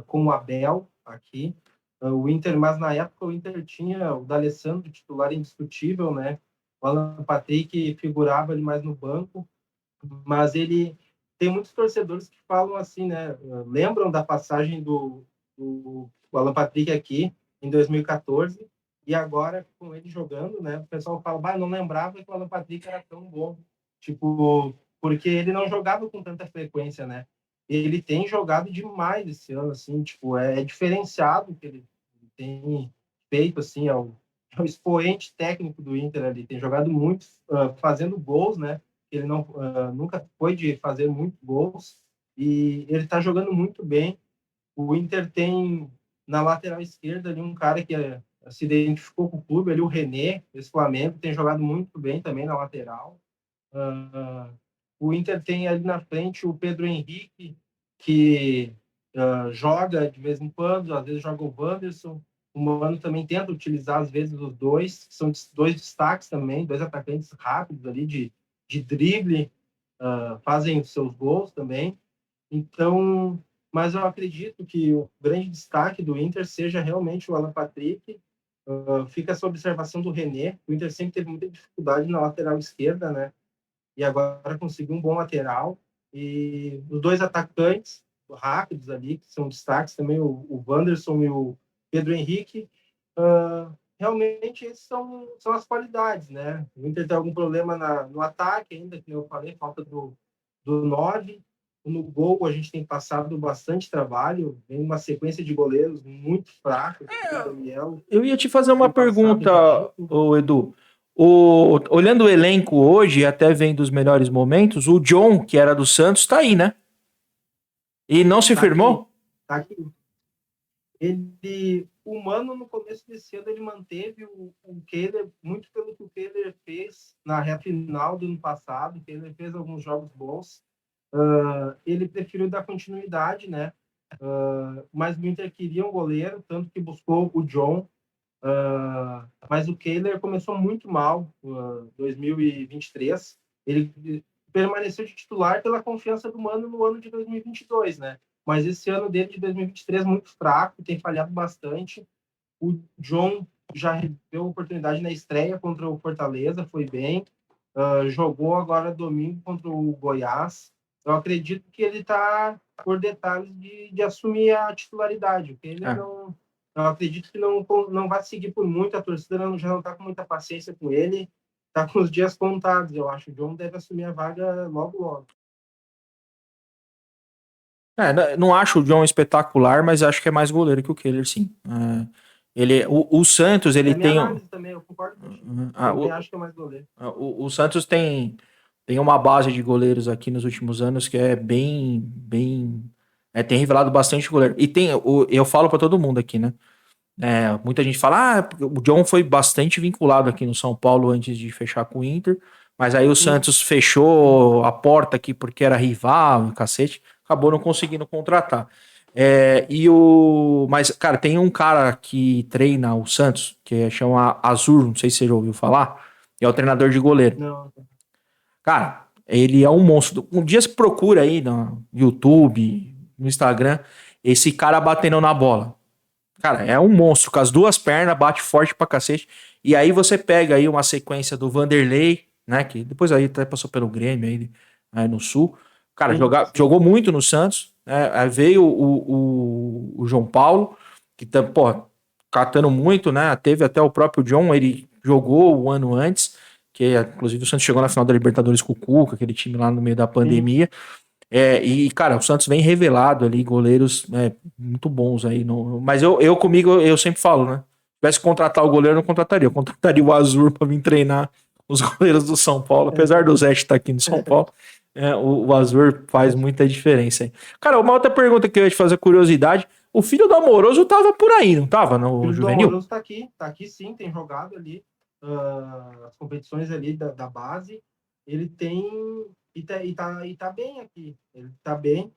com o Abel aqui. O Inter, mas na época o Inter tinha o D'Alessandro titular indiscutível, né? O Alan Patrick figurava ali mais no banco, mas ele tem muitos torcedores que falam assim, né? Lembram da passagem do Alan Patrick aqui em 2014 e agora com ele jogando, né? O pessoal fala, bah, não lembrava que o Alan Patrick era tão bom, tipo, porque ele não jogava com tanta frequência, né? Ele tem jogado demais esse ano, assim, tipo, é diferenciado o que ele tem feito, assim, é o expoente técnico do Inter ali, tem jogado muito, fazendo gols, né? Ele não nunca foi de fazer muitos gols e ele está jogando muito bem. O Inter tem na lateral esquerda ali um cara que se identificou com o clube, ali o René, esse Flamengo, tem jogado muito bem também na lateral. O Inter tem ali na frente o Pedro Henrique, que joga de vez em quando, às vezes joga o Wanderson. O Mano também tenta utilizar, às vezes, os dois, que são dois destaques também, dois atacantes rápidos ali de drible, fazem os seus gols também. Então, mas eu acredito que o grande destaque do Inter seja realmente o Alan Patrick. Fica essa observação do René. O Inter sempre teve muita dificuldade na lateral esquerda, né? E agora conseguiu um bom lateral. E os dois atacantes rápidos ali, que são destaques também, o Wanderson e o Pedro Henrique, realmente esses são as qualidades, né? O Inter tem algum problema no ataque ainda, que eu falei, falta do 9. No gol, a gente tem passado bastante trabalho, vem uma sequência de goleiros muito fracos, o Daniel Eu ia te fazer uma tem passado pergunta, ridículo. ô Edu. Olhando o elenco hoje, até vem dos melhores momentos, o John, que era do Santos, tá aí, né? E não se Tá aqui, firmou? tá aqui. O Mano, no começo desse ano, ele manteve o Kehler, muito pelo que o Kehler fez na reta final do ano passado. O Kehler fez alguns jogos bons. Ele preferiu dar continuidade, né? Mas o Inter queria um goleiro, tanto que buscou o John. Mas o Kehler começou muito mal em 2023. Ele permaneceu de titular pela confiança do Mano no ano de 2022, né? Mas esse ano dele de 2023 muito fraco, tem falhado bastante. O John já deu oportunidade na estreia contra o Fortaleza, foi bem. Jogou agora domingo contra o Goiás. Eu acredito que ele está por detalhes de assumir a titularidade. O Kehler É. não, eu acredito que não vai seguir por muito. A torcida já não está com muita paciência com ele. Está com os dias contados, eu acho. O John deve assumir a vaga logo, logo. Não acho o John espetacular, mas acho que é mais goleiro que o Kehler, sim. O Santos, É ele a minha tem. análise também, eu concordo contigo. Eu também acho que é mais goleiro. O Santos tem uma base de goleiros aqui nos últimos anos que é bem. Tem revelado bastante goleiro. E eu falo pra todo mundo aqui, né? Muita gente fala, o John foi bastante vinculado aqui no São Paulo antes de fechar com o Inter, mas aí o Santos fechou a porta aqui porque era rival, cacete, acabou não conseguindo contratar. Mas, cara, tem um cara que treina o Santos, que chama Azur, não sei se você já ouviu falar, é o treinador de goleiro. Não, Cara, ele é um monstro. Um dia você procura aí no YouTube, no Instagram, esse cara batendo na bola. Cara, é um monstro, com as duas pernas, bate forte pra cacete. E aí você pega aí uma sequência do Vanderlei, né? Que depois aí até passou pelo Grêmio aí no Sul. Cara, sim. jogou muito no Santos, né? Aí veio o João Paulo, que tá, pô, catando muito, né? Teve até o próprio John, ele jogou o ano antes, que inclusive o Santos chegou na final da Libertadores com o Cuca, aquele time lá no meio da Sim. pandemia. Cara, o Santos vem revelado ali, goleiros muito bons aí. Mas comigo, eu sempre falo, né? Se tivesse que contratar o goleiro, eu não contrataria. Eu contrataria o Azur pra vir treinar os goleiros do São Paulo. Apesar do Zé estar aqui no São Paulo, o Azur faz muita diferença aí. Cara, uma outra pergunta que eu ia te fazer, curiosidade. O filho do Amoroso tava por aí, não tava O no filho do Juvenil? Amoroso tá aqui sim, tem jogado ali as competições ali da base. Ele tem e tá bem aqui. Ele tá bem,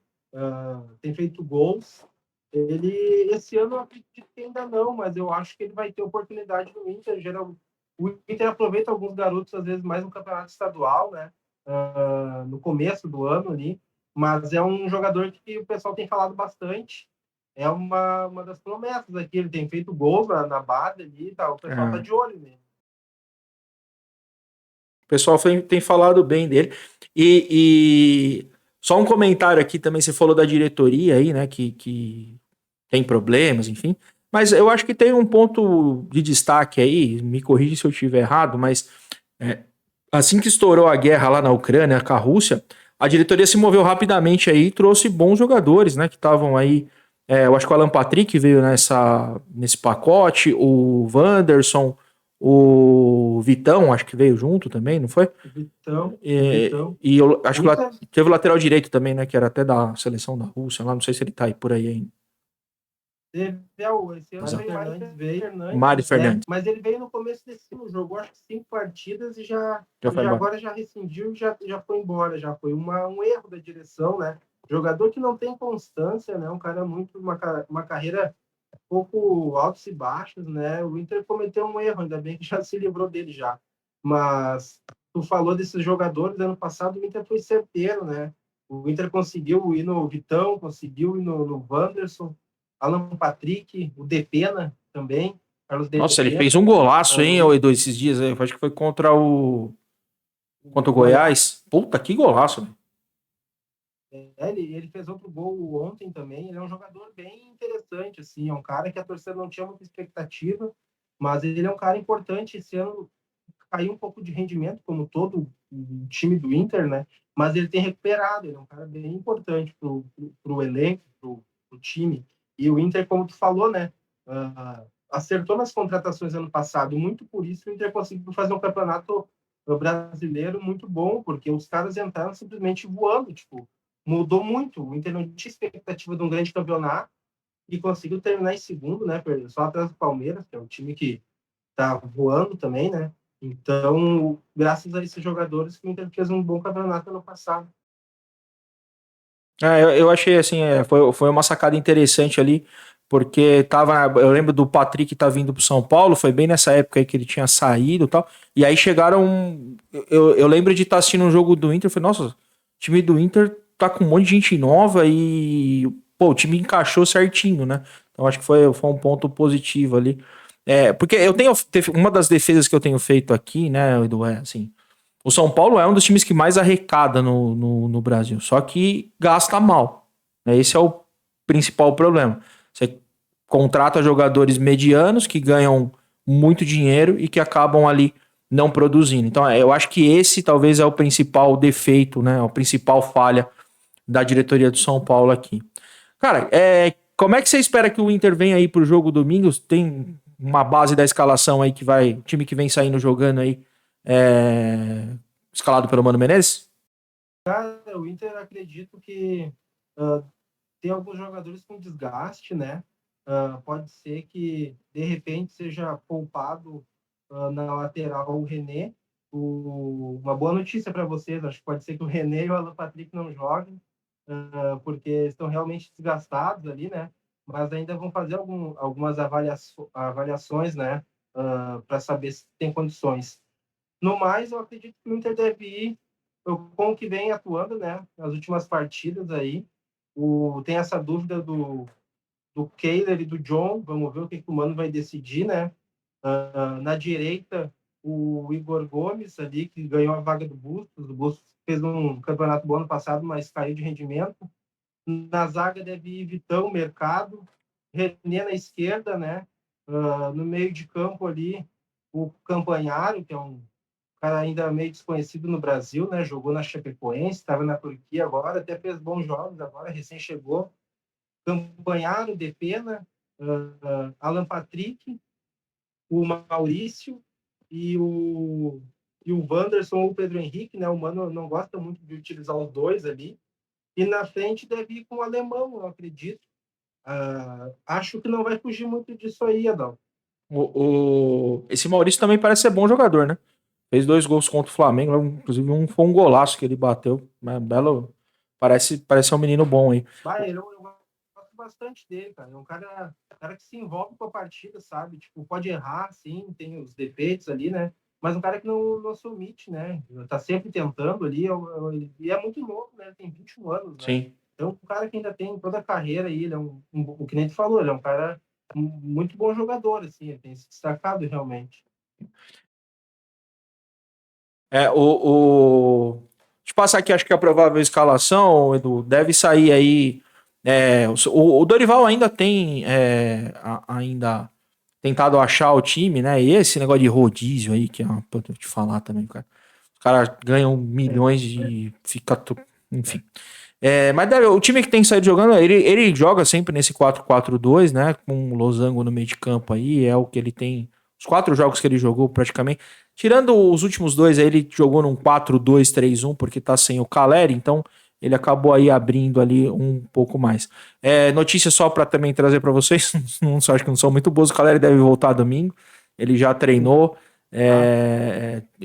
tem feito gols. Ele esse ano eu acredito que ainda não, mas eu acho que ele vai ter oportunidade no Inter. O Inter aproveita alguns garotos às vezes mais no campeonato estadual, né? No começo do ano ali, mas é um jogador que o pessoal tem falado bastante. É uma das promessas aqui. Ele tem feito gols na base ali, tá? O pessoal tá É. de olho nele. O pessoal tem falado bem dele. E só um comentário aqui também, você falou da diretoria aí, né? Que tem problemas, enfim. Mas eu acho que tem um ponto de destaque aí, me corrija se eu estiver errado, mas é, assim que estourou a guerra lá na Ucrânia com a Rússia, a diretoria se moveu rapidamente aí e trouxe bons jogadores, né? Que estavam aí. Eu acho que o Alan Patrick veio nesse pacote, o Wanderson, o Vitão, acho que veio junto também, não foi? O Vitão. E eu acho que teve o lateral direito também, né? Que era até da seleção da Rússia lá, não sei se ele tá aí por aí ainda. Esse ano veio o Mário Fernandes. Mas ele veio no começo desse ano, jogou acho que 5 partidas e agora já rescindiu e já foi embora. Já foi um erro da direção, né? Jogador que não tem constância, né? Um cara uma carreira pouco altos e baixos, né? O Inter cometeu um erro, ainda bem que já se livrou dele já. Mas tu falou desses jogadores, ano passado o Inter foi certeiro, né? O Inter conseguiu ir no Vitão, conseguiu ir no Wanderson, Alan Patrick, o Depena também. Carlos Nossa, ele Depena, fez um golaço, hein, Edu, esses dias aí. Acho que foi contra o Goiás. Puta, que golaço, velho. Ele fez outro gol ontem também. Ele é um jogador bem interessante, assim. É um cara que a torcida não tinha muita expectativa, mas ele é um cara importante. Esse ano caiu um pouco de rendimento, como todo o time do Inter, né? Mas ele tem recuperado. Ele é um cara bem importante pro elenco, pro time. E o Inter, como tu falou, né? Acertou nas contratações ano passado. Muito por isso o Inter conseguiu fazer um campeonato brasileiro muito bom, porque os caras entraram simplesmente voando, tipo, mudou muito. O Inter não tinha expectativa de um grande campeonato e conseguiu terminar em segundo, né? Só atrás do Palmeiras, que é um time que tá voando também, né? Então, graças a esses jogadores, o Inter fez um bom campeonato ano passado. Eu achei assim, foi uma sacada interessante ali, porque eu lembro do Patrick tá vindo pro São Paulo, foi bem nessa época aí que ele tinha saído e tal, e aí chegaram, eu lembro de estar assistindo um jogo do Inter, eu falei, nossa, o time do Inter tá com um monte de gente nova e, pô, o time encaixou certinho, né? Então acho que foi um ponto positivo ali. Porque teve uma das defesas que eu tenho feito aqui, né, Edu, assim, o São Paulo é um dos times que mais arrecada no Brasil, só que gasta mal. Esse é o principal problema. Você contrata jogadores medianos que ganham muito dinheiro e que acabam ali não produzindo. Então, eu acho que esse talvez é o principal defeito, né? A principal falha da diretoria do São Paulo aqui. Cara, como é que você espera que o Inter venha aí pro jogo domingo? Tem uma base da escalação aí time que vem saindo jogando aí, escalado pelo Mano Menezes? Cara, o Inter acredito que tem alguns jogadores com desgaste, né? Pode ser que de repente seja poupado na lateral o René. Uma boa notícia para vocês, acho que pode ser que o René e o Alan Patrick não joguem, porque estão realmente desgastados ali, né? Mas ainda vão fazer algumas avaliações, né? Para saber se tem condições. No mais, eu acredito que o Inter deve ir com o que vem atuando, né? Nas últimas partidas aí. Tem essa dúvida do Kehler e do John. Vamos ver o que o Mano vai decidir, né? Na direita, o Igor Gomes ali, que ganhou a vaga do Bustos. O Bustos fez um campeonato bom ano passado, mas caiu de rendimento. Na zaga deve ir Vitão, Mercado. René na esquerda, né? No meio de campo ali, o Campanharo, que é um cara ainda meio desconhecido no Brasil, né? Jogou na Chapecoense, estava na Turquia agora, até fez bons jogos agora, recém chegou. Campanharo, Depena, Alan Patrick, o Maurício e o Wanderson ou o Pedro Henrique, né? O Mano não gosta muito de utilizar os dois ali. E na frente deve ir com o alemão, eu acredito. Acho que não vai fugir muito disso aí, Adão. Esse Maurício também parece ser bom jogador, né? Fez 2 gols contra o Flamengo, inclusive um foi um golaço que ele bateu. Belo, parece ser um menino bom aí. Eu gosto bastante dele, cara. É um cara que se envolve com a partida, sabe? Tipo, pode errar, sim, tem os defeitos ali, né? Mas um cara que não se omite, né? Tá sempre tentando ali, e é muito novo, né? Ele tem 21 anos, né? Sim. Então, um cara que ainda tem toda a carreira aí, ele é o que nem tu falou, ele é um cara muito bom jogador, assim, ele tem se destacado realmente. Deixa eu passar aqui, acho que a provável escalação, Edu, deve sair aí. O Dorival ainda tem ainda tentado achar o time, né? E esse negócio de rodízio aí, que é uma puta de falar também, cara. Os caras ganham milhões de. Enfim. Mas o time que tem saído jogando, ele joga sempre nesse 4-4-2, né? Com o Losango no meio de campo aí, é o que ele tem. Os 4 jogos que ele jogou praticamente. Tirando os últimos 2, aí ele jogou num 4-2-3-1, porque tá sem o Caleri, então ele acabou aí abrindo ali um pouco mais. Notícia só para também trazer para vocês, acho que não são muito boas, o Caleri deve voltar domingo, ele já treinou,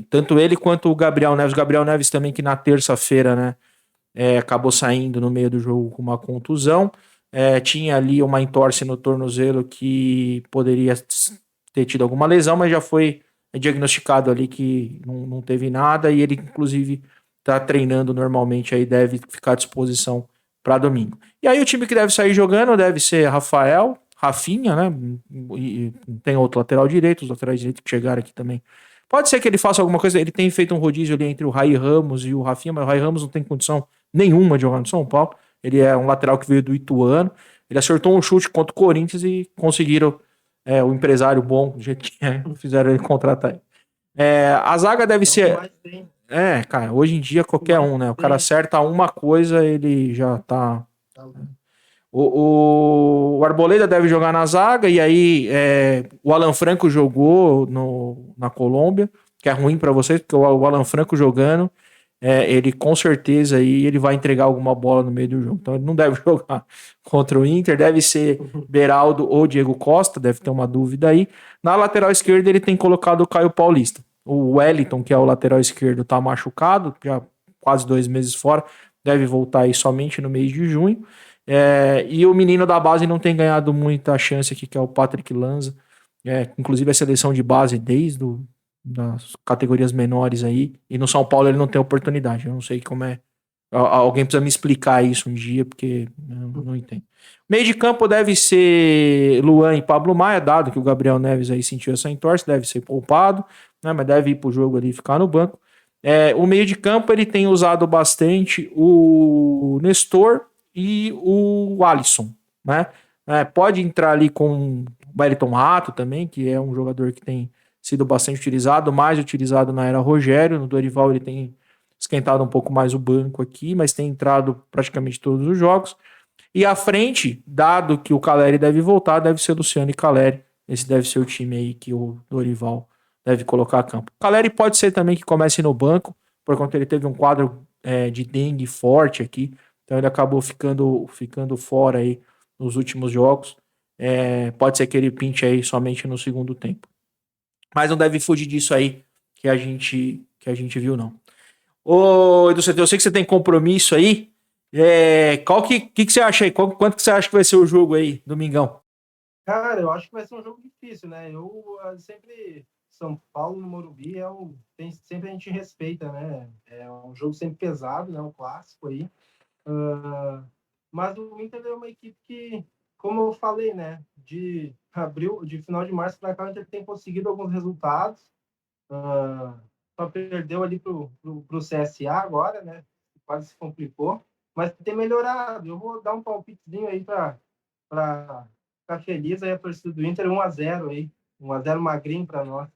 tanto ele quanto o Gabriel Neves. O Gabriel Neves também, que na terça-feira, né, acabou saindo no meio do jogo com uma contusão. Tinha ali uma entorse no tornozelo que poderia ter tido alguma lesão, mas já foi diagnosticado ali que não teve nada, e ele, inclusive, está treinando normalmente, aí deve ficar à disposição para domingo. E aí o time que deve sair jogando deve ser Rafinha, né? E tem outro lateral direito, os laterais direitos que chegaram aqui também. Pode ser que ele faça alguma coisa, ele tem feito um rodízio ali entre o Rai Ramos e o Rafinha, mas o Rai Ramos não tem condição nenhuma de jogar no São Paulo. Ele é um lateral que veio do Ituano. Ele acertou um chute contra o Corinthians e conseguiram o empresário bom, do jeito que fizeram ele contratar ele. A zaga deve ser. Cara, hoje em dia qualquer um, né? O cara acerta uma coisa, ele já tá. O Arboleda deve jogar na zaga, e aí o Alan Franco jogou na Colômbia, que é ruim para vocês, porque o Alan Franco jogando, ele com certeza aí ele vai entregar alguma bola no meio do jogo. Então ele não deve jogar contra o Inter, deve ser Beraldo ou Diego Costa, deve ter uma dúvida aí. Na lateral esquerda ele tem colocado o Caio Paulista. O Wellington, que é o lateral esquerdo, tá machucado, já quase 2 meses fora, deve voltar aí somente no mês de junho. E o menino da base não tem ganhado muita chance aqui, que é o Patrick Lanza. Inclusive a seleção de base desde das categorias menores aí. E no São Paulo ele não tem oportunidade. Eu não sei como é. Alguém precisa me explicar isso um dia, porque eu não entendo. Meio de campo deve ser Luan e Pablo Maia, dado que o Gabriel Neves aí sentiu essa entorse, deve ser poupado, né, mas deve ir pro jogo ali e ficar no banco. O meio de campo ele tem usado bastante o Nestor e o Alisson, né? Pode entrar ali com o Wellington Rato também, que é um jogador que tem sido bastante utilizado, mais utilizado na era Rogério. No Dorival ele tem esquentado um pouco mais o banco aqui, mas tem entrado praticamente todos os jogos. E à frente, dado que o Caleri deve voltar, deve ser Luciano e Caleri. Esse deve ser o time aí que o Dorival deve colocar a campo. O Caleri pode ser também que comece no banco, por conta ele teve um quadro de dengue forte aqui, então ele acabou ficando fora aí nos últimos jogos. Pode ser que ele pinte aí somente no segundo tempo. Mas não deve fugir disso aí que a gente viu, não. Ô, Edu, eu sei que você tem compromisso aí. Qual que você acha aí? Quanto que você acha que vai ser o jogo aí, domingão? Cara, eu acho que vai ser um jogo difícil, né? Sempre São Paulo no Morumbi sempre a gente respeita, né? É um jogo sempre pesado, né? Um clássico aí. Mas o Inter é uma equipe que, como eu falei, né? De final de março para cá, o Inter tem conseguido alguns resultados. Só perdeu ali pro CSA agora, né? Quase se complicou, mas tem melhorado. Eu vou dar um palpitezinho aí para ficar feliz aí a torcida do Inter, 1-0 aí, 1-0 magrinho para nós.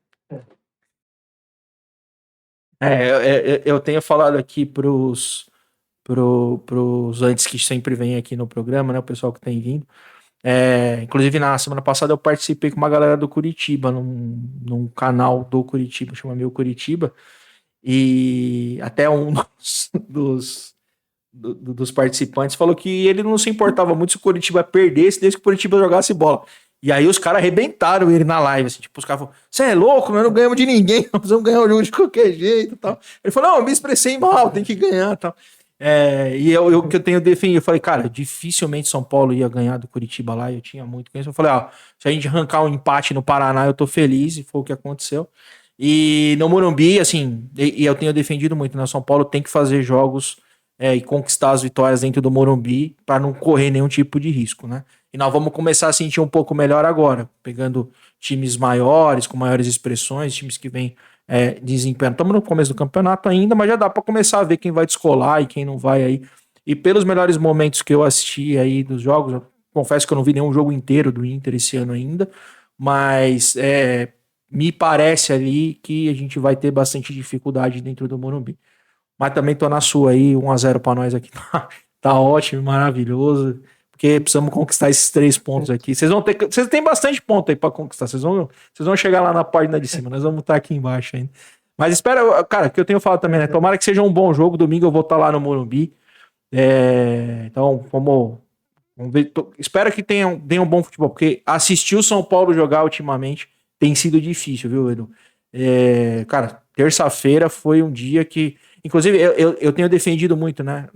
Eu tenho falado aqui pros antes que sempre vem aqui no programa, né? O pessoal que tem vindo. Inclusive na semana passada eu participei com uma galera do Curitiba, num canal do Curitiba, chama Meu Curitiba, e até um dos participantes falou que ele não se importava muito se o Curitiba perdesse, desde que o Curitiba jogasse bola. E aí os caras arrebentaram ele na live, assim, tipo, os caras falaram, você é louco, nós não ganhamos de ninguém, nós vamos ganhar o jogo de qualquer jeito e tal. Ele falou, não, eu me expressei mal, tem que ganhar e tal. E eu que eu tenho defendido, eu falei, cara, dificilmente São Paulo ia ganhar do Curitiba lá, eu tinha muito com isso. Eu falei, se a gente arrancar um empate no Paraná, eu tô feliz, e foi o que aconteceu. E no Morumbi, assim, e eu tenho defendido muito, né? São Paulo tem que fazer jogos e conquistar as vitórias dentro do Morumbi para não correr nenhum tipo de risco, né? E nós vamos começar a sentir um pouco melhor agora, pegando times maiores, com maiores expressões, times que vêm desempenhando. Estamos no começo do campeonato ainda, mas já dá para começar a ver quem vai descolar e quem não vai aí. E pelos melhores momentos que eu assisti aí dos jogos, eu confesso que eu não vi nenhum jogo inteiro do Inter esse ano ainda, mas me parece ali que a gente vai ter bastante dificuldade dentro do Morumbi. Mas também tô na sua aí, 1-0 para nós aqui. Tá ótimo, maravilhoso. Porque precisamos conquistar esses 3 pontos aqui. Vocês têm bastante ponto aí para conquistar. Vocês vão chegar lá na página de cima. Nós vamos estar aqui embaixo ainda. Mas espera, cara, que eu tenho falado também, né? Tomara que seja um bom jogo. Domingo eu vou estar lá no Morumbi. Então, vamos ver. Espero que tenham um bom futebol, porque assistir o São Paulo jogar ultimamente tem sido difícil, viu, Edu? Cara, terça-feira foi um dia que. Inclusive, eu tenho defendido muito, né,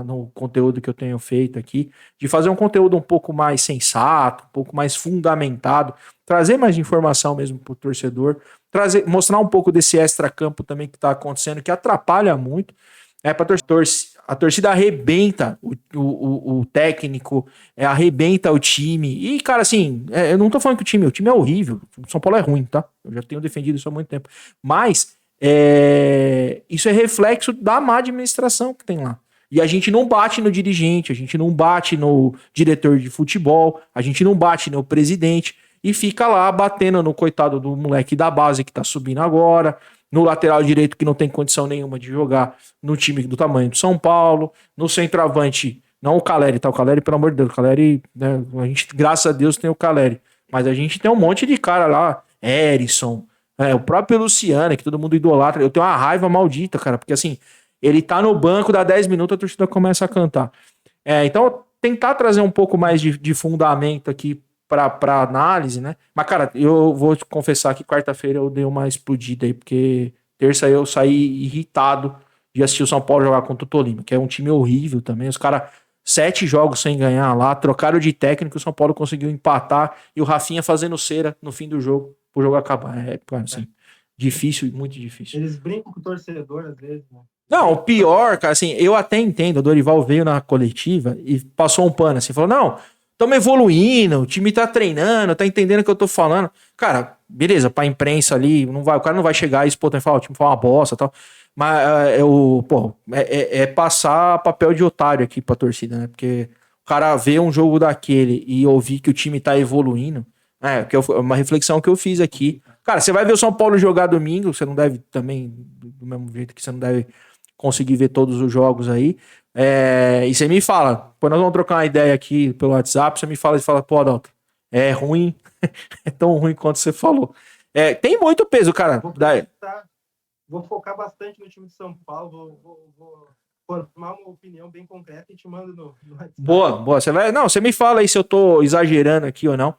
no conteúdo que eu tenho feito aqui, de fazer um conteúdo um pouco mais sensato, um pouco mais fundamentado, trazer mais informação mesmo para o torcedor, mostrar um pouco desse extra-campo também que está acontecendo, que atrapalha muito. A torcida arrebenta o técnico, arrebenta o time. E, cara, assim, eu não tô falando que o time é horrível. O São Paulo é ruim, tá? Eu já tenho defendido isso há muito tempo. Mas isso é reflexo da má administração que tem lá. E a gente não bate no dirigente, a gente não bate no diretor de futebol, a gente não bate no presidente e fica lá batendo no coitado do moleque da base que tá subindo agora, no lateral direito que não tem condição nenhuma de jogar no time do tamanho do São Paulo, no centroavante, não o Caleri, tá? O Caleri, pelo amor de Deus, o Caleri, né? A gente, graças a Deus, tem o Caleri. Mas a gente tem um monte de cara lá, Erisson, o próprio Luciano, que todo mundo idolatra. Eu tenho uma raiva maldita, cara, porque assim, ele tá no banco, dá 10 minutos, a torcida começa a cantar. Então, tentar trazer um pouco mais de fundamento aqui pra análise, né? Mas, cara, eu vou te confessar que quarta-feira eu dei uma explodida aí, porque terça eu saí irritado de assistir o São Paulo jogar contra o Tolima, que é um time horrível também. Os caras, 7 jogos sem ganhar lá, trocaram de técnico, o São Paulo conseguiu empatar e o Rafinha fazendo cera no fim do jogo, pro jogo acabar. Cara, assim, difícil, muito difícil. Eles brincam com o torcedor às vezes, né? Não, o pior, cara, assim, eu até entendo, o Dorival veio na coletiva e passou um pano assim, falou, não, estamos evoluindo, o time tá treinando, tá entendendo o que eu tô falando. Cara, beleza, pra imprensa ali, o cara não vai chegar e expor e falar, o time foi uma bosta e tal. Mas é passar papel de otário aqui pra torcida, né? Porque o cara vê um jogo daquele e ouvir que o time tá evoluindo, uma reflexão que eu fiz aqui. Cara, você vai ver o São Paulo jogar domingo, você não deve também, do mesmo jeito que você não deve conseguir ver todos os jogos aí. E você me fala, quando nós vamos trocar uma ideia aqui pelo WhatsApp, você me fala e fala, pô, Adalto, é ruim, é tão ruim quanto você falou. Tem muito peso, cara. Vou focar bastante no time de São Paulo, vou formar uma opinião bem concreta e te mando no WhatsApp. Boa. Você me fala aí se eu tô exagerando aqui ou não.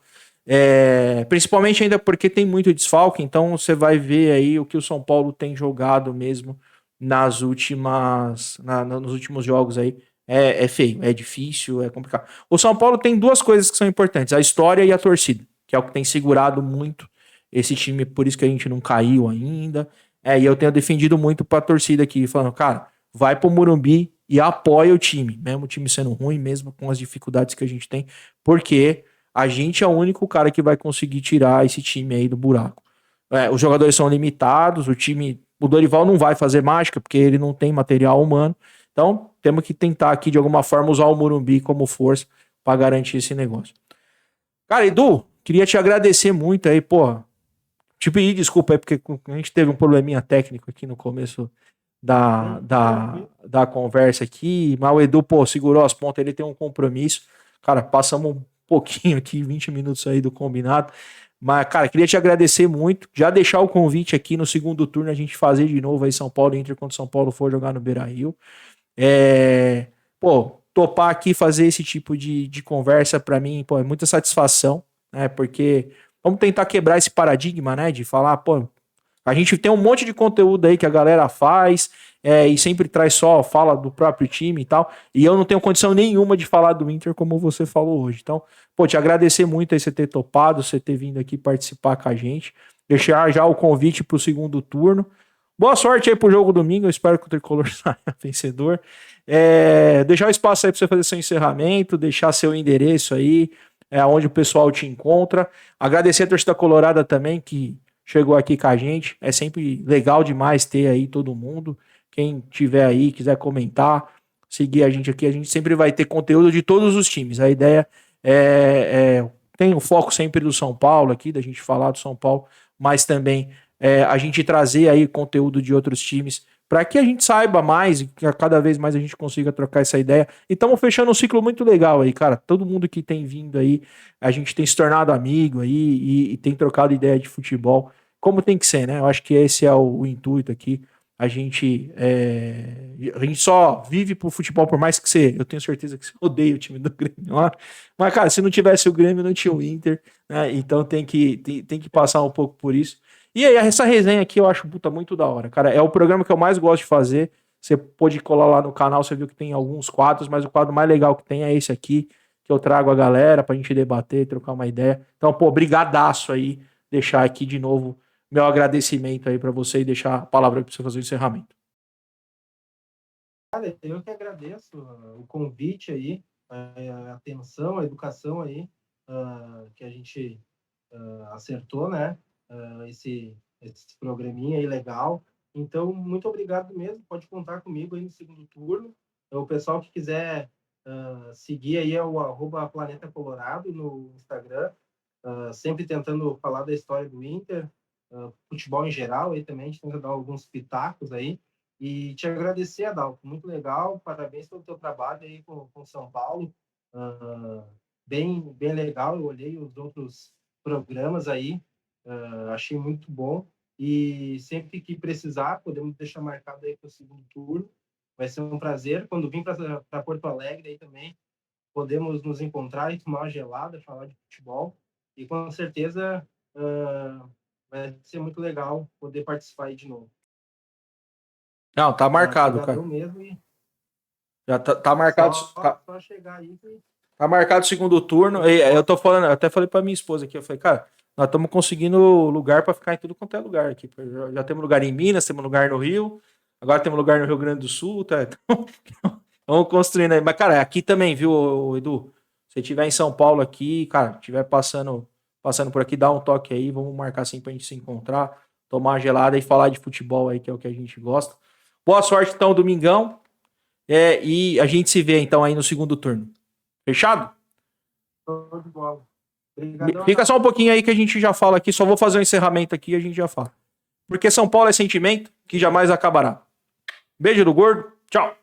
Principalmente ainda porque tem muito desfalque, então você vai ver aí o que o São Paulo tem jogado mesmo nos últimos jogos aí. É feio, é difícil, é complicado. O São Paulo tem 2 coisas que são importantes, a história e a torcida, que é o que tem segurado muito esse time, por isso que a gente não caiu ainda. E eu tenho defendido muito pra torcida aqui, falando, cara, vai pro Morumbi e apoia o time, mesmo o time sendo ruim, mesmo com as dificuldades que a gente tem, porque a gente é o único cara que vai conseguir tirar esse time aí do buraco. Os jogadores são limitados, o Dorival não vai fazer mágica, porque ele não tem material humano. Então, temos que tentar aqui, de alguma forma, usar o Morumbi como força para garantir esse negócio. Cara, Edu, queria te agradecer muito aí, porra. Te pedir desculpa aí, porque a gente teve um probleminha técnico aqui no começo da conversa aqui, mas o Edu, segurou as pontas, ele tem um compromisso. Cara, passamos um pouquinho aqui, 20 minutos aí do combinado. Mas, cara, queria te agradecer muito. Já deixar o convite aqui no segundo turno, a gente fazer de novo aí São Paulo e Inter quando São Paulo for jogar no Beira-Rio. Topar aqui, fazer esse tipo de conversa pra mim, é muita satisfação, né? Porque vamos tentar quebrar esse paradigma, né? De falar, a gente tem um monte de conteúdo aí que a galera faz e sempre fala do próprio time e tal. E eu não tenho condição nenhuma de falar do Inter como você falou hoje. Então, te agradecer muito aí você ter topado, você ter vindo aqui participar com a gente. Deixar já o convite pro segundo turno. Boa sorte aí pro jogo domingo. Eu espero que o Tricolor saia vencedor. Deixar o espaço aí pra você fazer seu encerramento, deixar seu endereço aí, onde o pessoal te encontra. Agradecer a torcida colorada também, que chegou aqui com a gente. É sempre legal demais ter aí todo mundo. Quem tiver aí, quiser comentar, seguir a gente aqui, a gente sempre vai ter conteúdo de todos os times. A ideia tem o foco sempre do São Paulo aqui, da gente falar do São Paulo, mas também a gente trazer aí conteúdo de outros times para que a gente saiba mais e que cada vez mais a gente consiga trocar essa ideia. E estamos fechando um ciclo muito legal aí, cara. Todo mundo que tem vindo aí, a gente tem se tornado amigo aí e tem trocado ideia de futebol, como tem que ser, né? Eu acho que esse é o intuito aqui. A gente só vive pro futebol, por mais que você, eu tenho certeza que você odeia o time do Grêmio lá, mas cara, se não tivesse o Grêmio, não tinha o Inter, né? Então tem que passar um pouco por isso. E aí, essa resenha aqui eu acho muito da hora, cara. É o programa que eu mais gosto de fazer. Você pode colar lá no canal, você viu que tem alguns quadros, mas o quadro mais legal que tem é esse aqui, que eu trago a galera pra gente debater, trocar uma ideia. Então, pô, brigadaço aí, deixar aqui de novo meu agradecimento aí pra você e deixar a palavra aí pra você fazer o encerramento. Cara, eu que agradeço o convite aí, a atenção, a educação aí, que a gente acertou, né? Esse programinha aí legal. Então, muito obrigado mesmo. Pode contar comigo aí no segundo turno. O pessoal que quiser seguir aí é o @Planeta Colorado no Instagram, sempre tentando falar da história do Inter, futebol em geral aí também, a gente tenta dar alguns pitacos aí. E te agradecer, Adalto, muito legal, parabéns pelo teu trabalho aí com São Paulo, bem legal, eu olhei os outros programas aí, achei muito bom, e sempre que precisar, podemos deixar marcado aí para o segundo turno, vai ser um prazer, quando vim para Porto Alegre aí também, podemos nos encontrar e tomar uma gelada, falar de futebol, e com certeza vai ser muito legal poder participar aí de novo. Não, tá marcado, cara. Mesmo e já tá marcado. Só chegar aí. Tá marcado o segundo turno. E eu tô falando, eu até falei pra minha esposa aqui, eu falei, cara, nós estamos conseguindo lugar pra ficar em tudo quanto é lugar aqui. Já temos lugar em Minas, temos lugar no Rio, agora temos lugar no Rio Grande do Sul, tá? Então, vamos construindo aí. Mas, cara, aqui também, viu, Edu? Se estiver em São Paulo aqui, cara, estiver passando por aqui, dá um toque aí, vamos marcar assim pra gente se encontrar, tomar uma gelada e falar de futebol aí, que é o que a gente gosta. Boa sorte, então, domingão. E a gente se vê, então, aí no segundo turno. Fechado? Show de bola. Obrigadão. Fica só um pouquinho aí que a gente já fala aqui. Só vou fazer um encerramento aqui e a gente já fala. Porque São Paulo é sentimento que jamais acabará. Beijo do gordo. Tchau.